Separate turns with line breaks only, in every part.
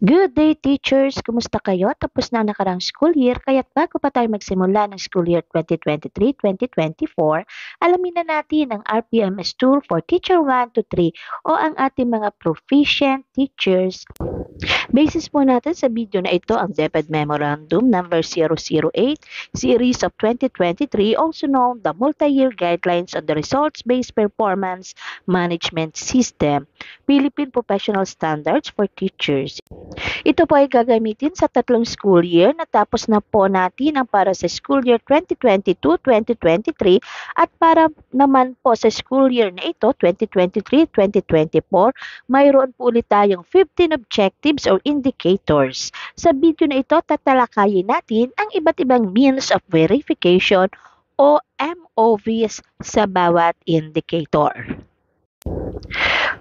Good day, teachers! Kumusta kayo? Tapos na ang nakarang school year, kaya't bago pa tayo magsimula ng school year 2023-2024, alamin na natin ang RPMS tool for Teacher 1 to 3 o ang ating mga proficient teachers. Basis po natin sa video na ito ang DepEd Memorandum number 008, Series of 2023, also known the Multi-Year Guidelines on the Results-Based Performance Management System, Philippine Professional Standards for Teachers. Ito po ay gagamitin sa tatlong school year. Natapos na po natin ang para sa school year 2022-2023 at para naman po sa school year na ito 2023-2024, mayroon po ulit tayong 15 objectives or indicators. Sa video na ito, tatalakayin natin ang iba't ibang means of verification o MOVs sa bawat indicator.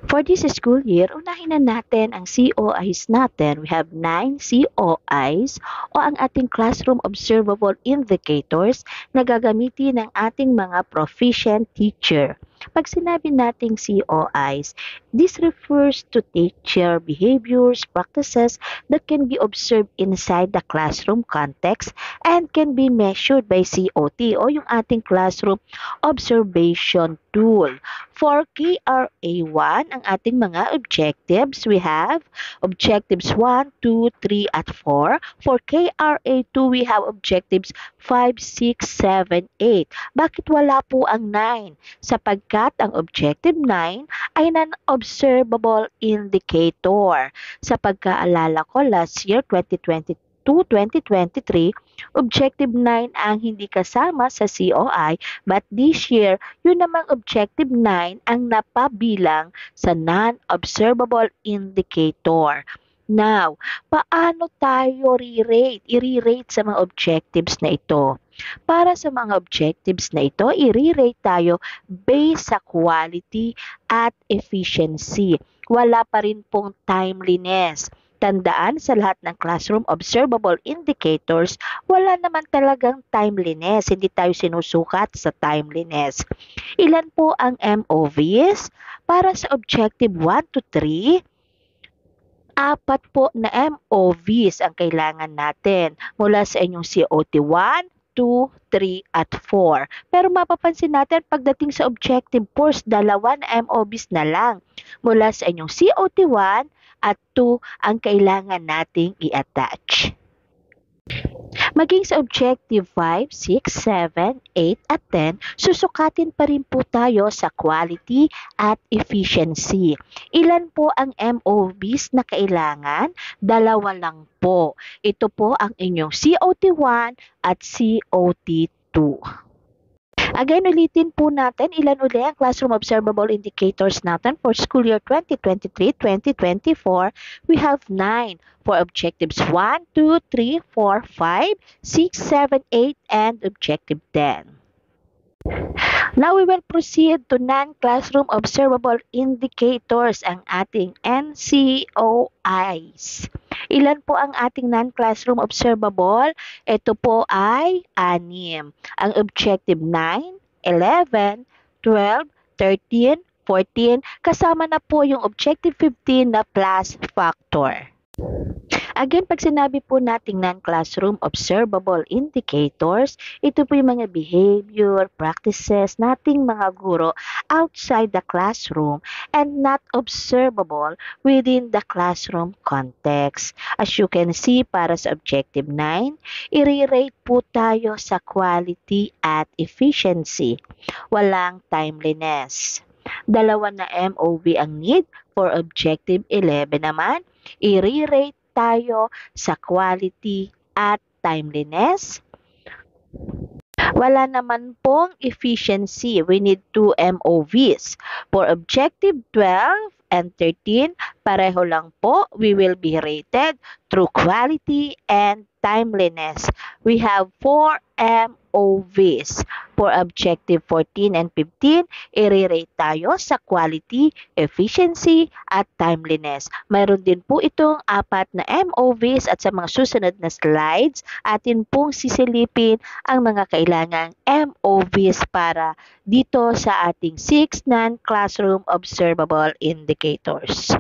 For this school year, unahin na natin ang COIs natin. We have 9 COIs o ang ating classroom observable indicators na gagamitin ng ating mga proficient teacher. Pag sinabi nating COIs, this refers to teacher behaviors, practices that can be observed inside the classroom context and can be measured by COT o yung ating classroom observation tool. For KRA1, ang ating mga objectives, we have objectives 1, 2, 3, at 4. For KRA2, we have objectives 5, 6, 7, 8. Bakit wala po ang 9? Sapagkat ang objective 9 ay non-observable indicator. Sa pagkaalala ko, last year, 2022-2023, objective 9 ang hindi kasama sa COI, but this year, yun namang objective 9 ang napabilang sa non-observable indicator. Now, paano tayo i-rate? I-rate sa mga objectives na ito. Para sa mga objectives na ito, i-rate tayo based sa quality at efficiency. Wala pa rin pong timeliness. Tandaan sa lahat ng classroom observable indicators, wala naman talagang timeliness. Hindi tayo sinusukat sa timeliness. Ilan po ang MOVs? Para sa objective 1 to 3, 4 po na MOVs ang kailangan natin mula sa inyong COT 1, 2, 3, at 4. Pero mapapansin natin pagdating sa objective course, 2 na MOVs na lang. Mula sa inyong COT 1 at 2 ang kailangan nating i-attach. Maging sa objective 5, 6, 7, 8, at 10, susukatin pa rin po tayo sa quality at efficiency. Ilan po ang MOVs na kailangan? 2 lang po. Ito po ang inyong COT1 at COT2. Again, ulitin po natin ilan uli ang classroom observable indicators natin for school year 2023-2024. We have 9 for objectives 1, 2, 3, 4, 5, 6, 7, 8, and objective 10. Now we will proceed to non-classroom observable indicators, ang ating NCOIs. Ilan po ang ating non-classroom observable? Ito po ay 6. Ang objective 9, 11, 12, 13, 14, kasama na po yung objective 15 na plus factor. Again, pag sinabi po nating non-classroom observable indicators, ito po yung mga behavior, practices nating mga guro outside the classroom and not observable within the classroom context. As you can see, para sa objective 9, i-rate po tayo sa quality at efficiency. Walang timeliness. 2 na MOV ang need. For objective 11 naman, i-rate tayo sa quality at timeliness. Wala naman pong efficiency. We need 2 MOVs. For objective 12 and 13, pareho lang po. We will be rated through quality and timeliness. We have 4 MOVs. For objective 14 and 15, i-rate tayo sa quality, efficiency, at timeliness. Mayroon din po itong 4 na MOVs at sa mga susunod na slides, atin pong sisilipin ang mga kailangang MOVs para dito sa ating 6 non-classroom observable indicators.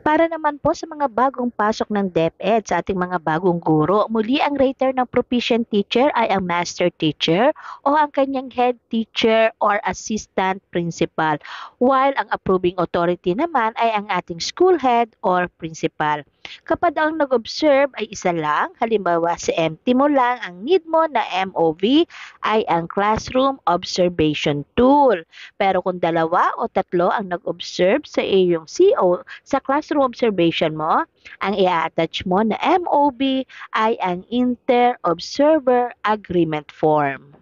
Para naman po sa mga bagong pasok ng DepEd sa ating mga bagong guro, muli ang rater ng proficient teacher ay ang master teacher o ang kanyang head teacher or assistant principal, while ang approving authority naman ay ang ating school head or principal. Kapag ang nag-observe ay isa lang, halimbawa si MT mo lang, ang need mo na MOV ay ang classroom observation tool. Pero kung dalawa o tatlo ang nag-observe sa iyong CO sa classroom observation mo, ang i-attach mo na MOB ay ang Inter-Observer Agreement Form.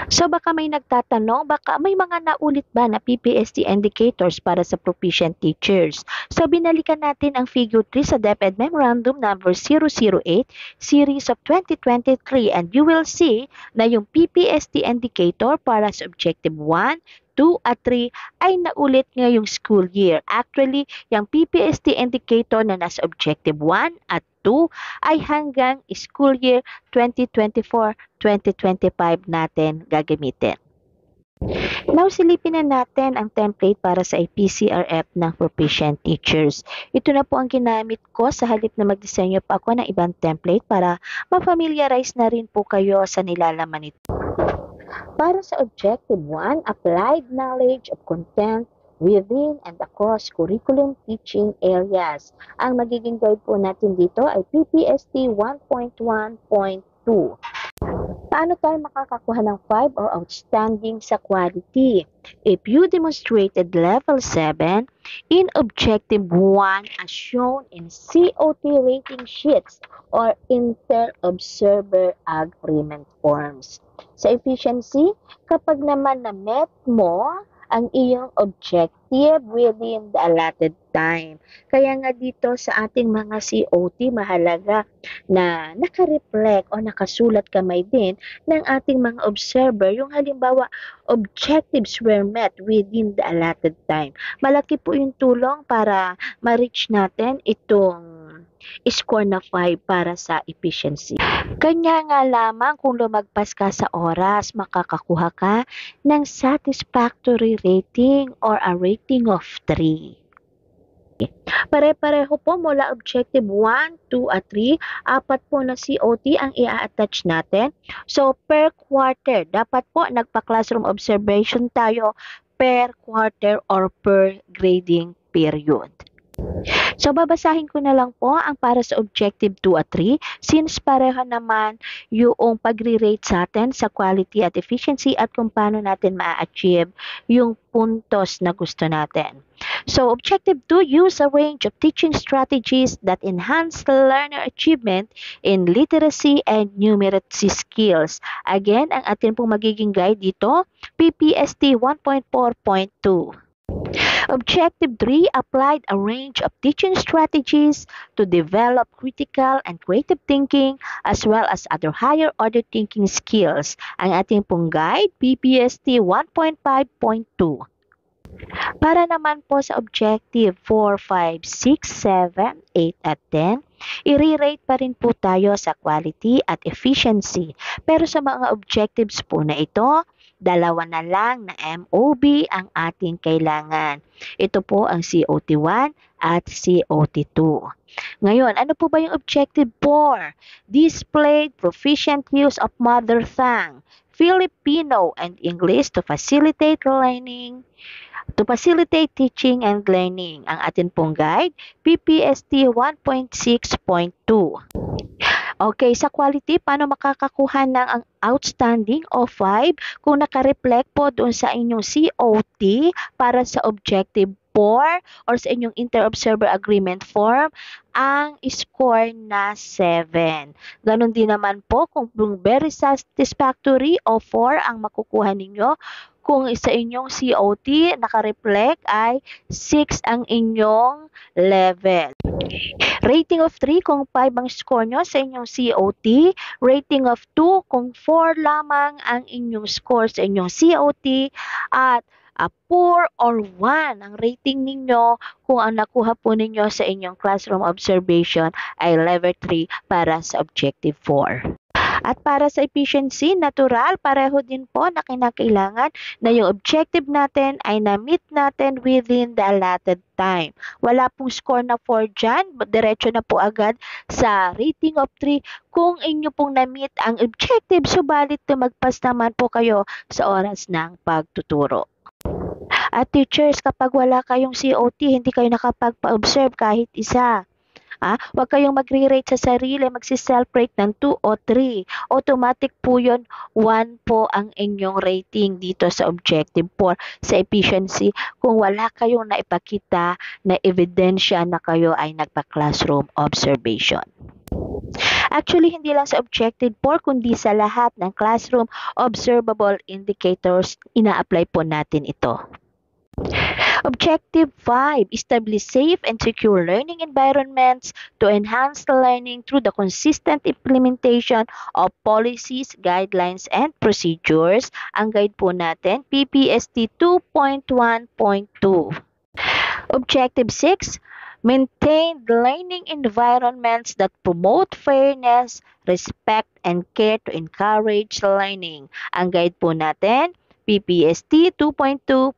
So baka may nagtatanong, baka may mga naulit ba na PPST indicators para sa proficient teachers? So binalikan natin ang Figure 3 sa DepEd Memorandum number 008 series of 2023 and you will see na yung PPST indicator para sa Objective 1, 2 at 3 ay naulit ngayong school year. Actually, yung PPST indicator na nasa Objective 1 at 2 ay hanggang school year 2024-2025 natin gagamitin. Now, silipin na natin ang template para sa IPCRF ng proficient teachers. Ito na po ang ginamit ko sa halip na magdisenyo pa ako ng ibang template para ma-familiarize na rin po kayo sa nilalaman nito. Para sa Objective 1, applied knowledge of content within and across curriculum teaching areas. Ang magiging guide po natin dito ay PPST 1.1.2. Paano tayo makakakuha ng 5 o outstanding sa quality? If you demonstrated level 7 in Objective 1 as shown in COT rating sheets or Inter-Observer Agreement Forms. Sa efficiency, kapag naman na-met mo ang iyong objective within the allotted time. Kaya nga dito sa ating mga COT, mahalaga na nakareflect o nakasulat kamay din ng ating mga observer. Yung halimbawa, objectives were met within the allotted time. Malaki po yung tulong para ma-reach natin itong score na 5 para sa efficiency. Kanya nga lamang kung lumagpas ka sa oras, makakakuha ka ng satisfactory rating or a rating of 3. Pare-pareho po mula Objective 1, 2 at 3, apat po na COT ang i-attach natin. So, per quarter, dapat po nagpa-classroom observation tayo per quarter or per grading period. So, babasahin ko na lang po ang para sa Objective 2 at 3 since pareho naman yung pagre-rate sa atin sa quality at efficiency at kung paano natin ma-achieve yung puntos na gusto natin. So, Objective 2, use a range of teaching strategies that enhance learner achievement in literacy and numeracy skills. Again, ang atin pong magiging guide dito, PPST 1.4.2. Objective 3 applied a range of teaching strategies to develop critical and creative thinking as well as other higher order thinking skills. Ang ating pong guide, PPST 1.5.2. Para naman po sa Objective 4, 5, 6, 7, 8 at 10, i-rate pa rin po tayo sa quality at efficiency. Pero sa mga objectives po na ito, dalawa na lang na MOB ang ating kailangan. Ito po ang COT1 at COT2. Ngayon, ano po ba yung Objective 4? Display proficient use of mother tongue, Filipino and English to facilitate learning, to facilitate teaching and learning. Ang atin pong guide, PPST 1.6.2. Okay, sa quality, paano makakakuha ng ang outstanding o 5 kung nakareflect po doon sa inyong COT para sa Objective 4 or sa inyong Inter-Observer Agreement Form, ang score na 7. Ganon din naman po kung very satisfactory o 4 ang makukuha ninyo. Kung sa inyong COT nakareflect ay 6 ang inyong level. Rating of 3 kung 5 ang score nyo sa inyong COT. Rating of 2 kung 4 lamang ang inyong score sa inyong COT. At poor or 1 ang rating ninyo kung ang nakuha po ninyo sa inyong classroom observation ay level 3 para sa Objective 4. At para sa efficiency, natural, pareho din po na kinakailangan na yung objective natin ay na-meet natin within the allotted time. Wala pong score na 4 dyan, diretso na po agad sa rating of 3 kung inyo pong na-meet ang objective, subalit tumagpas naman po kayo sa oras ng pagtuturo. At teachers, kapag wala kayong COT, hindi kayo nakapagpa-observe kahit isa. Huwag kayong magre-rate sa sarili, magsi-self-rate ng 2 o 3. Automatic po yun, 1 po ang inyong rating dito sa Objective 4 sa efficiency kung wala kayong naipakita na ebidensya na kayo ay nagpa-classroom observation. Actually, hindi lang sa Objective 4, kundi sa lahat ng classroom observable indicators, ina-apply po natin ito. Objective 5, establish safe and secure learning environments to enhance the learning through the consistent implementation of policies, guidelines, and procedures. Ang guide po natin, PPST 2.1.2. Objective 6, maintain learning environments that promote fairness, respect, and care to encourage learning. Ang guide po natin, PPST 2.2.2.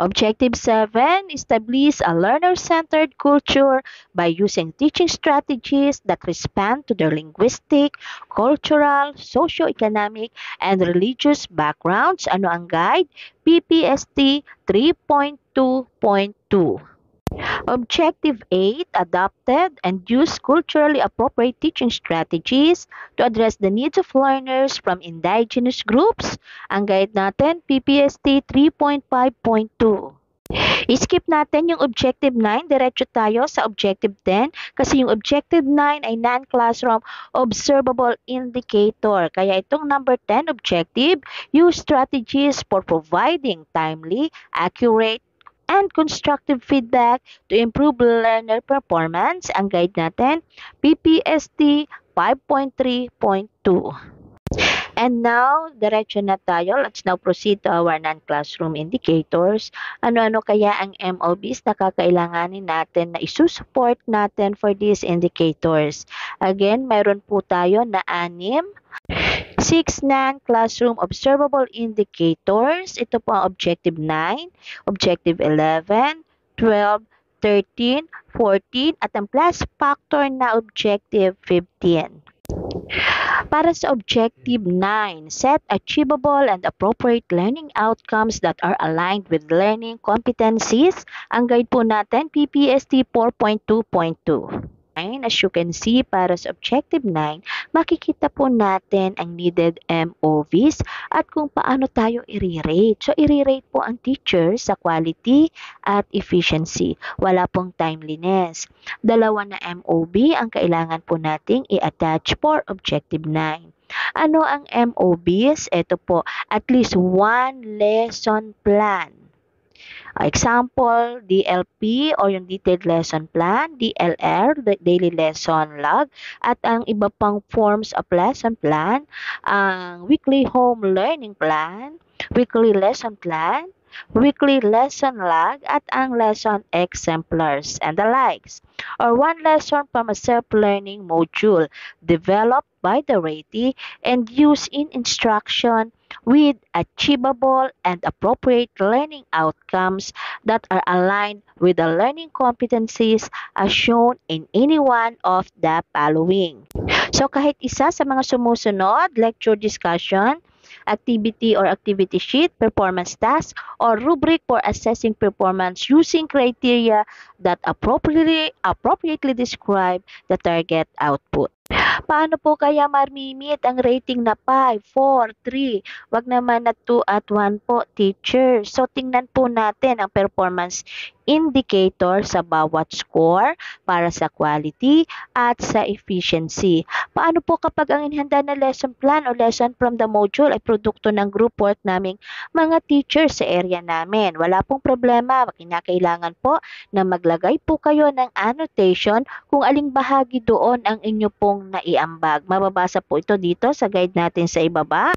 Objective 7, establish a learner-centered culture by using teaching strategies that respond to their linguistic, cultural, socio-economic, and religious backgrounds. Ano ang guide? PPST 3.2.2. Objective 8, adopted and use culturally appropriate teaching strategies to address the needs of learners from indigenous groups. Ang guide natin, PPST 3.5.2. I-skip natin yung Objective 9, diretso tayo sa Objective 10 kasi yung Objective 9 ay non-classroom observable indicator. Kaya itong number 10 objective, use strategies for providing timely, accurate, and constructive feedback to improve learner performance. Ang guide natin, PPST 5.3.2. And now, diretso na tayo. Let's now proceed to our non-classroom indicators. Ano-ano kaya ang MOBs na kakailanganin natin na isusupport natin for these indicators? Again, mayroon po tayo na 6 non-classroom observable indicators. Ito po ang Objective 9, Objective 11, 12, 13, 14, at ang plus factor na Objective 15. Para sa Objective 9, set achievable and appropriate learning outcomes that are aligned with learning competencies. Ang guide po natin, PPST 4.2.2. As you can see, para sa Objective 9, makikita po natin ang needed MOVs at kung paano tayo i-rate. So, i-rate po ang teacher sa quality at efficiency. Wala pong timeliness. Dalawa na MOV ang kailangan po nating i-attach for Objective 9. Ano ang MOVs? Ito po, at least one lesson plan. Example, DLP or yung Detailed Lesson Plan, DLR, the Daily Lesson Log, at ang iba pang forms of lesson plan, ang Weekly Home Learning Plan, Weekly Lesson Plan, Weekly Lesson Log, at ang Lesson Exemplars and the likes. Or one lesson from a self-learning module developed by the ratee and used in instruction with achievable and appropriate learning outcomes that are aligned with the learning competencies as shown in any one of the following. So kahit isa sa mga sumusunod, lecture discussion, activity or activity sheet, performance task, or rubric for assessing performance using criteria that appropriately describe the target output. Paano po kaya mamimit ang rating na 5, 4, 3? Wag naman na 2 at 1 po, teacher. So, tingnan po natin ang performance indicator sa bawat score para sa quality at sa efficiency. Paano po kapag ang inihanda na lesson plan o lesson from the module ay produkto ng group work naming mga teachers sa area namin? Wala pong problema. Kinakailangan po na maglagay po kayo ng annotation kung aling bahagi doon ang inyo pong naiambag. Mababasa po ito dito sa guide natin sa ibaba.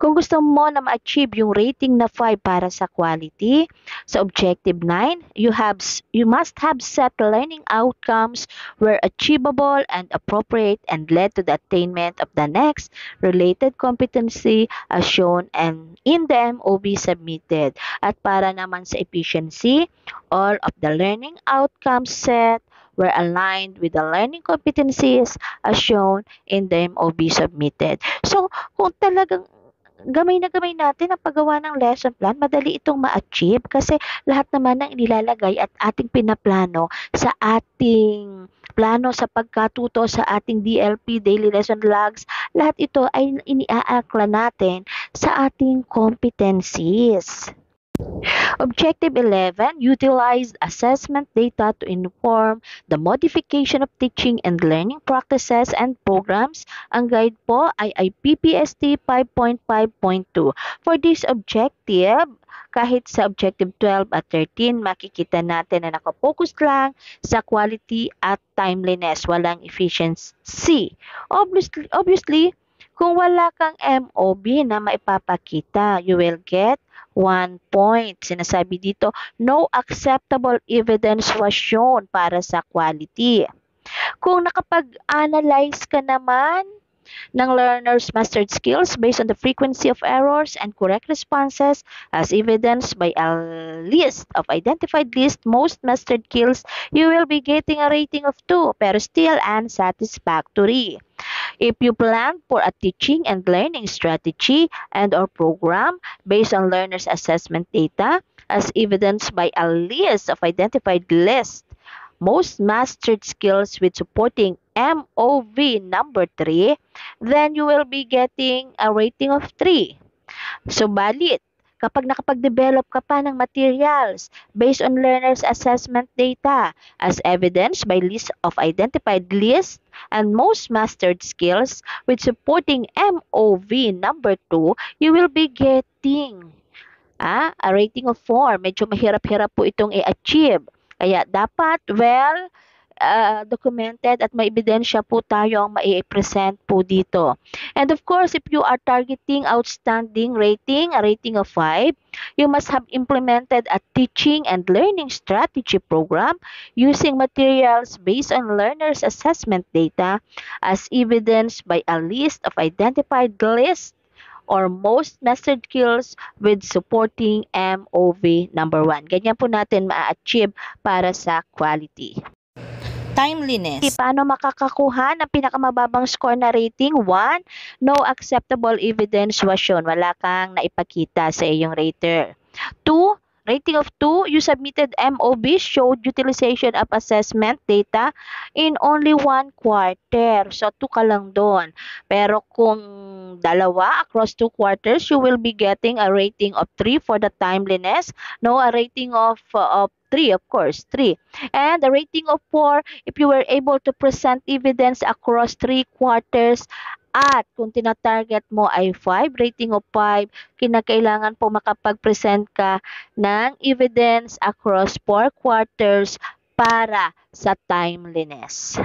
Kung gusto mo na ma-achieve yung rating na 5 para sa quality, sa objective 9, you must have set learning outcomes were achievable and appropriate and led to the attainment of the next related competency as shown and in the MOB submitted. At para naman sa efficiency, all of the learning outcomes set were aligned with the learning competencies as shown in the MOB submitted. So, kung talagang gamay na gamay natin ang paggawa ng lesson plan, madali itong ma-achieve kasi lahat naman ng inilalagay at ating pinaplano sa ating plano sa pagkatuto sa ating DLP, Daily Lesson Logs, lahat ito ay iniaakla natin sa ating competencies. Objective 11, utilize assessment data to inform the modification of teaching and learning practices and programs. Ang guide po ay PPST 5.5.2. For this objective, kahit sa objective 12 at 13, makikita natin na nakafocus lang sa quality at timeliness, walang efficiency. Obviously, kung wala kang MOB na maipapakita, you will get 1 point. Sinasabi dito, no acceptable evidence was shown para sa quality. Kung nakapag-analyze ka naman ng learners' mastered skills based on the frequency of errors and correct responses as evidenced by a list of identified most mastered skills, you will be getting a rating of 2 pero still unsatisfactory. If you plan for a teaching and learning strategy and or program based on learners' assessment data as evidenced by a list of identified most mastered skills with supporting MOV number 3, then you will be getting a rating of 3. Subalit, kapag nakapag-develop ka pa ng materials based on learners' assessment data as evidenced by list of identified lists and most mastered skills with supporting MOV number 2, you will be getting a rating of 4. Medyo mahirap-hirap po itong i-achieve. Kaya dapat documented at may ebidensya po tayo ang mai-present po dito. And of course, if you are targeting outstanding rating, a rating of 5, you must have implemented a teaching and learning strategy program using materials based on learners' assessment data as evidenced by a list of identified lists or most mastered skills with supporting MOV number 1. Ganyan po natin ma-achieve para sa quality.
Timeliness.
Paano makakakuha ng pinakamababang score na rating? 1. No acceptable evidence was shown. Wala kang naipakita sa iyong rater. 2. Rating of 2, you submitted MOB showed utilization of assessment data in only 1 quarter. So, 2 ka lang doon. Pero kung dalawa across 2 quarters, you will be getting a rating of 3 for the timeliness. No, a rating of 3, of course, 3. And a rating of 4 if you were able to present evidence across 3 quarters. At kung tinatarget mo ay 5, rating of 5, kinakailangan po makapag-present ka ng evidence across 4 quarters para sa timeliness.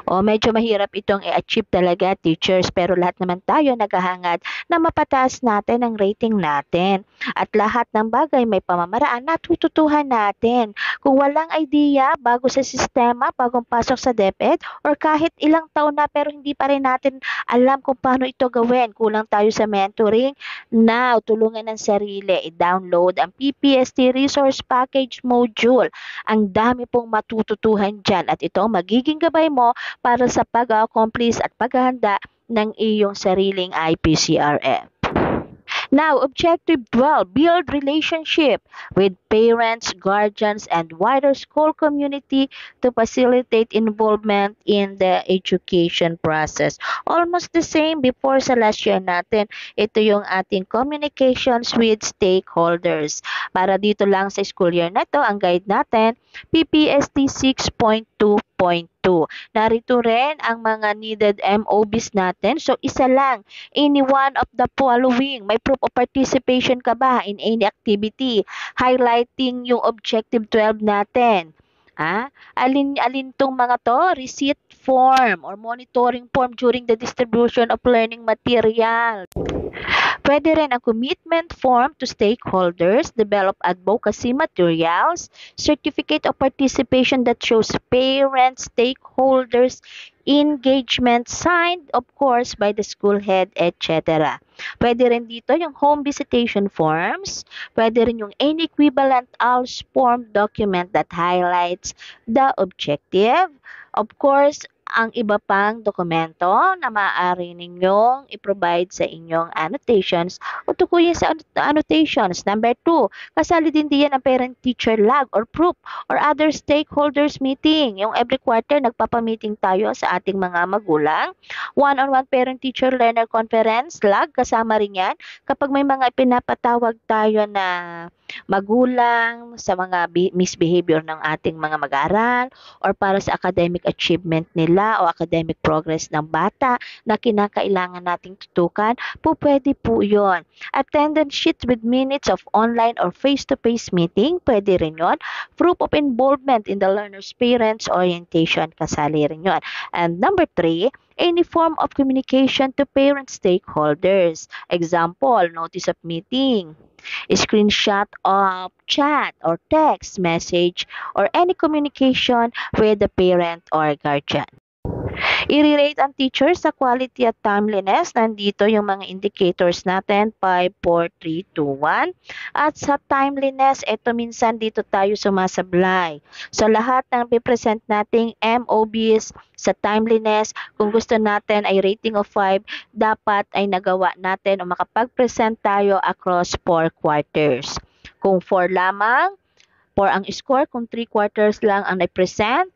Medyo mahirap itong i-achieve talaga, teachers, pero lahat naman tayo naghahangad na mapataas natin ang rating natin. At lahat ng bagay may pamamaraan na tututuhan natin. Kung walang idea bago sa sistema, bagong pasok sa DepEd, or kahit ilang taon na pero hindi pa rin natin alam kung paano ito gawin, kulang tayo sa mentoring, now, tulungan ng sarili, i-download ang PPST Resource Package Module. Ang dami pong matututuhan dyan at ito magiging gabay mo para sa pag-accomplish at paghahanda ng iyong sariling IPCRF. Now, objective 12, build relationship with parents, guardians, and wider school community to facilitate involvement in the education process. Almost the same before sa last year natin. Ito yung ating communications with stakeholders. Para dito lang sa school year na to, ang guide natin, PPST 6.2.2. Narito rin ang mga needed MOBs natin. So, isa lang, any one of the following. May proof of participation ka ba in any activity? Highlighting yung objective 12 natin. Alin tong mga to? Receipt form or monitoring form during the distribution of learning material. Pwede rin ang commitment form to stakeholders, develop advocacy materials, certificate of participation that shows parents, stakeholders, engagement signed, of course, by the school head, etc. Pwede rin dito yung home visitation forms. Pwede rin yung any equivalent else form document that highlights the objective. Of course, ang iba pang dokumento na maaari ninyong i-provide sa inyong annotations o tukuyin sa annotations. Number 2, kasali din diyan ang parent-teacher log or proof or other stakeholders meeting. Yung every quarter, nagpapamiting tayo sa ating mga magulang. One-on-one parent-teacher learner conference log, kasama rin yan. Kapag may mga pinapatawag tayo na magulang sa mga misbehavior ng ating mga mag-aaral or para sa academic achievement nila o academic progress ng bata na kinakailangan nating tutukan, po pwede po yun. Attendance sheet with minutes of online or face-to-face meeting, pwede rin yun. Proof of involvement in the learner's parents orientation, kasali rin yun. And number 3, any form of communication to parent stakeholders. Example, notice of meeting, screenshot of chat or text message, or any communication with the parent or guardian. I-rate ang teacher sa quality at timeliness. Nandito yung mga indicators natin, 5, 4, 3, 2, 1. At sa timeliness, ito minsan dito tayo sumasablay. So lahat ng pipresent nating MOBs sa timeliness, kung gusto natin ay rating of 5, dapat ay nagawa natin o makapag-present tayo across 4 quarters. Kung 4 lamang, 4 ang score. Kung 3 quarters lang ang na-present,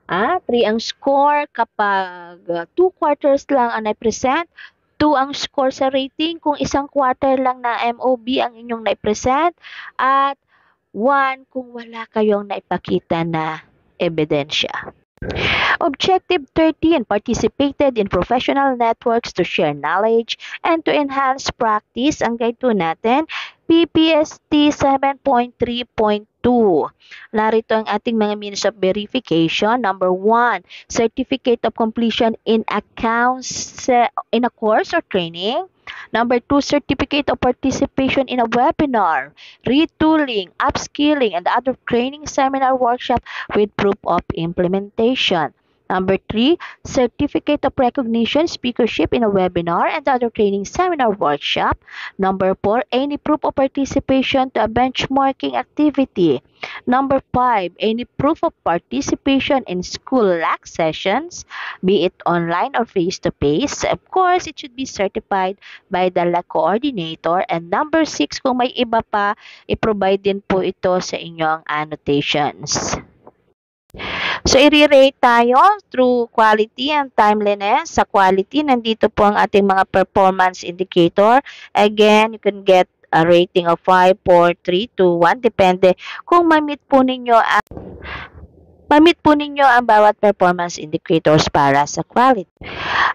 3 ang score. Kapag 2 quarters lang ang na-present, 2 ang score sa rating. Kung isang quarter lang na MOB ang inyong na-present, at 1 kung wala kayong naipakita na ebidensya. Objective 13, participated in professional networks to share knowledge and to enhance practice. Ang guide po natin, PPST 7.3.2. Narito ang ating mga means of verification. Number 1, certificate of completion in accounts in a course or training. Number 2, certificate of participation in a webinar, retooling, upskilling, and other training seminar workshop with proof of implementation. Number 3, certificate of recognition, speakership in a webinar and other training seminar workshop. Number 4, any proof of participation to a benchmarking activity. Number 5, any proof of participation in school LAC sessions, be it online or face-to-face. Of course, it should be certified by the LAC coordinator. And number 6, kung may iba pa, i-provide din po ito sa inyong annotations. So, i-rate tayo through quality and timeliness. Sa quality, nandito po ang ating mga performance indicator. Again, you can get a rating of 5, 4, 3, 2, 1. Depende kung ma-meet po ninyo ang bawat performance indicators para sa quality.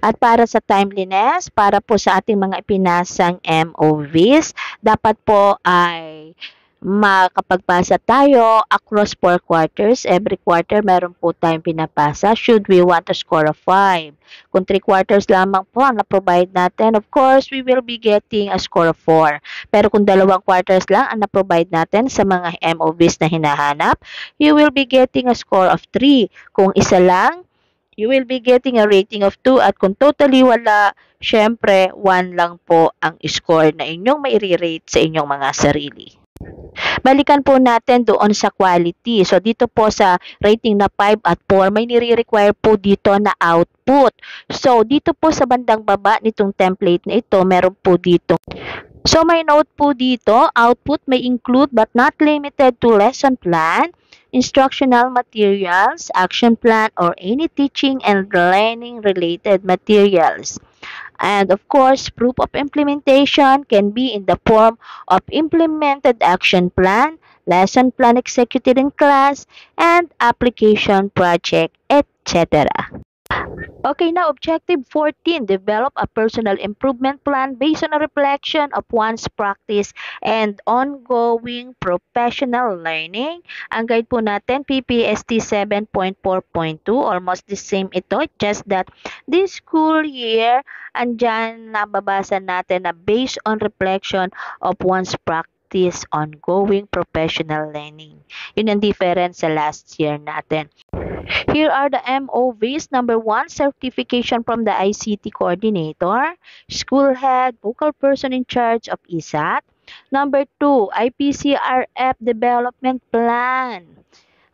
At para sa timeliness, para po sa ating mga ipinasang MOVs, dapat po ay makapagpasa tayo across 4 quarters. Every quarter, meron po tayong pinapasa should we want to score a 5. Kung 3 quarters lamang po ang na-provide natin, of course, we will be getting a score of 4. Pero kung 2 quarters lang ang na-provide natin sa mga MOVs na hinahanap, you will be getting a score of 3. Kung isa lang, you will be getting a rating of 2. At kung totally wala, syempre, 1 lang po ang score na inyong mai-rate sa inyong mga sarili. Balikan po natin doon sa quality. So, dito po sa rating na 5 at 4, may nire-require po dito na output. So, dito po sa bandang baba nitong template na ito, meron po dito. So, may note po dito, output may include but not limited to lesson plan, instructional materials, action plan, or any teaching and learning related materials. And of course, proof of implementation can be in the form of implemented action plan, lesson plan executed in class, and application project, etc. Okay, now objective 14, develop a personal improvement plan based on a reflection of one's practice and ongoing professional learning. Ang guide po natin, PPST 7.4.2, almost the same ito, just that this school year, andyan nababasa natin na based on reflection of one's practice, ongoing professional learning. Yun ang difference sa last year natin. Here are the MOVs. Number one, certification from the ICT coordinator, school head, vocal person in charge of ISAT. Number two, IPCRF development plan.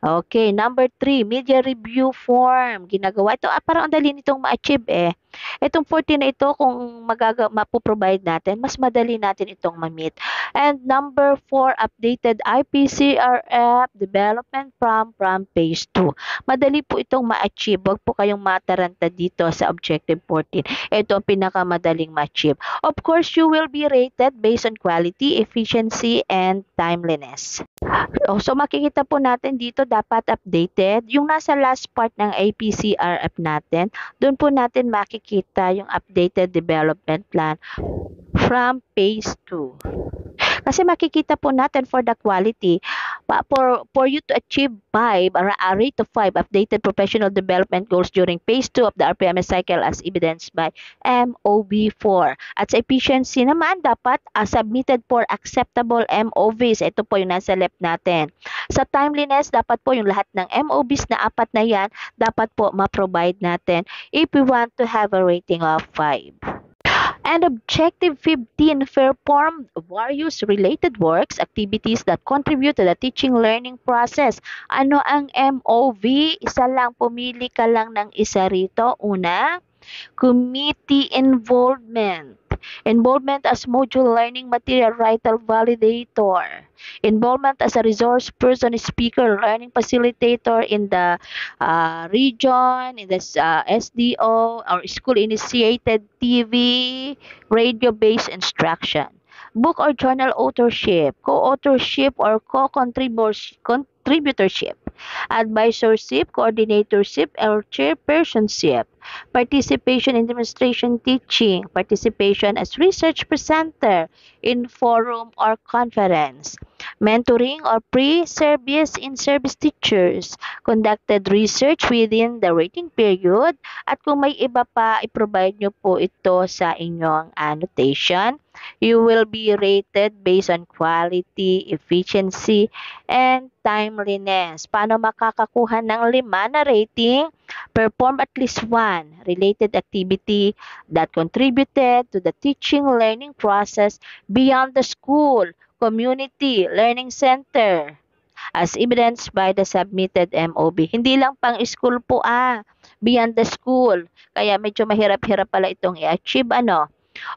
Okay, number three, media review form. Ginagawa ito, parang ang dali nitong ma-achieve eh. Itong 14 na ito, kung mapoprovide natin, mas madali natin itong ma-meet. And number four, updated IPCRF development from phase 2. Madali po itong ma-achieve. Huwag po kayong mataranta dito sa objective 14. Ito ang pinakamadaling ma-achieve. Of course, you will be rated based on quality, efficiency, and timeliness. So makikita po natin dito dapat updated. Yung nasa last part ng APCRF natin, doon po natin makikita yung updated development plan from phase 2. Kasi makikita po natin for the quality, for you to achieve 5, a rate of 5 updated professional development goals during phase 2 of the RPMS cycle as evidenced by MOV4. At sa efficiency naman, dapat submitted for acceptable MOVs. Ito po yung nasa left natin. Sa timeliness, dapat po yung lahat ng MOVs na 4 na yan, dapat po ma-provide natin if we want to have a rating of 5. And objective 15, perform various related works, activities that contribute to the teaching learning process. Ano ang MOV? Isa lang, pumili ka lang ng isa rito. Una, committee involvement. Involvement as module learning material writer validator. Involvement as a resource person, speaker, learning facilitator in the region, in the SDO or school-initiated TV, radio-based instruction. Book or journal authorship, co-authorship or co-contributorship, advisorship, coordinatorship, or chairpersonship, participation in demonstration teaching, participation as research presenter in forum or conference, mentoring or pre-service in-service teachers, conducted research within the rating period, at kung may iba pa, i-provide nyo po ito sa inyong annotation. You will be rated based on quality, efficiency, and timeliness. Paano makakakuha ng 5 na rating? Perform at least one related activity that contributed to the teaching learning process beyond the school, community, learning center, as evidenced by the submitted MOB. Hindi lang pang school po beyond the school. Kaya medyo mahirap-hirap pala itong i-achieve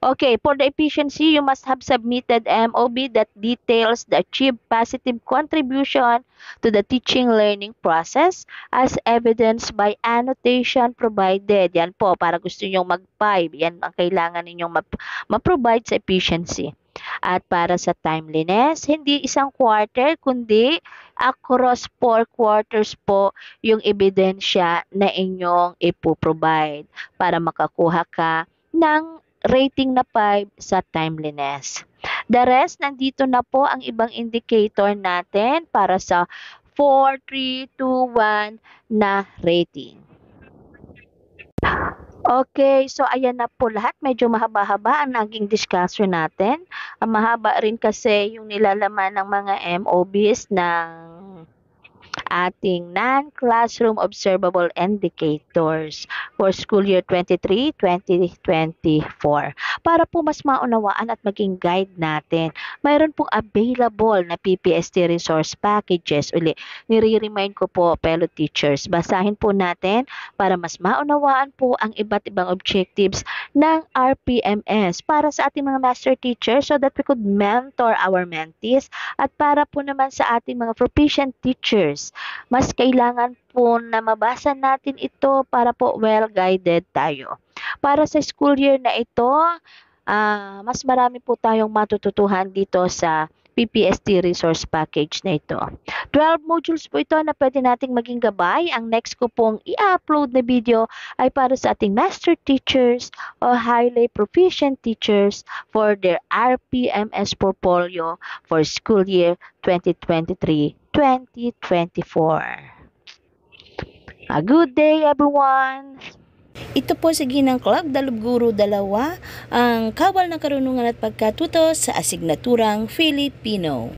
Okay, for the efficiency, you must have submitted MOB that details the achieved positive contribution to the teaching learning process as evidenced by annotation provided. Yan po, para gusto nyo mag-5. Yan ang kailangan ninyong ma-provide sa efficiency. At para sa timeliness, hindi isang quarter, kundi across 4 quarters po yung ebidensya na inyong ipoprovide para makakuha ka ng rating na 5 sa timeliness. The rest, nandito na po ang ibang indicator natin para sa 4, 3, 2, 1 na rating. Okay, so ayan na po lahat. Medyo mahaba-haba ang naging discussion natin. Mahaba rin kasi yung nilalaman ng mga MOBs ng ating non-classroom observable indicators for school year 23-2024. Para po mas maunawaan at maging guide natin, mayroon pong available na PPST resource packages. Uli, nire-remind ko po, fellow teachers, basahin po natin para mas maunawaan po ang iba't ibang objectives ng RPMS para sa ating mga master teachers so that we could mentor our mentees at para po naman sa ating mga proficient teachers. Mas kailangan po na mabasa natin ito para po well-guided tayo. Para sa school year na ito, mas marami po tayong matututuhan dito sa PPST resource package na ito. 12 modules po ito na pwede nating maging gabay. Ang next ko pong i-upload na video ay para sa ating master teachers o highly proficient teachers for their RPMS portfolio for school year 2023-2024. A good day, everyone!
Ito po si Ginang Club Dalub Guro 2, ang kawal ng karunungan at pagkatuto sa asignaturang Filipino.